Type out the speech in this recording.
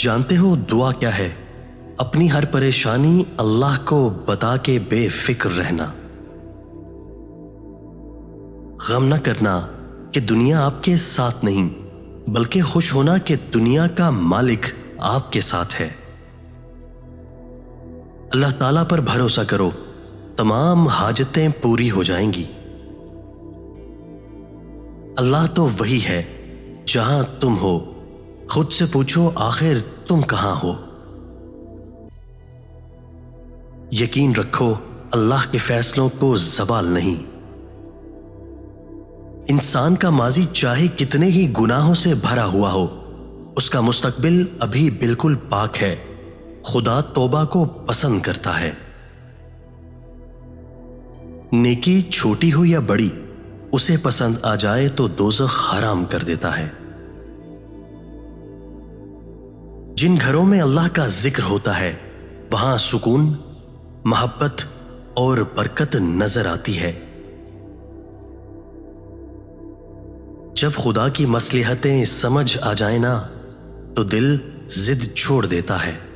جانتے ہو دعا کیا ہے؟ اپنی ہر پریشانی اللہ کو بتا کے بے فکر رہنا، غم نہ کرنا کہ دنیا آپ کے ساتھ نہیں، بلکہ خوش ہونا کہ دنیا کا مالک آپ کے ساتھ ہے۔ اللہ تعالیٰ پر بھروسہ کرو، تمام حاجتیں پوری ہو جائیں گی۔ اللہ تو وہی ہے جہاں تم ہو، خود سے پوچھو آخر تم کہاں ہو۔ یقین رکھو اللہ کے فیصلوں کو زوال نہیں۔ انسان کا ماضی چاہے کتنے ہی گناہوں سے بھرا ہوا ہو، اس کا مستقبل ابھی بالکل پاک ہے۔ خدا توبہ کو پسند کرتا ہے۔ نیکی چھوٹی ہو یا بڑی، اسے پسند آ جائے تو دوزخ حرام کر دیتا ہے۔ جن گھروں میں اللہ کا ذکر ہوتا ہے وہاں سکون، محبت اور برکت نظر آتی ہے۔ جب خدا کی مصلحتیں سمجھ آ جائیں نا تو دل ضد چھوڑ دیتا ہے۔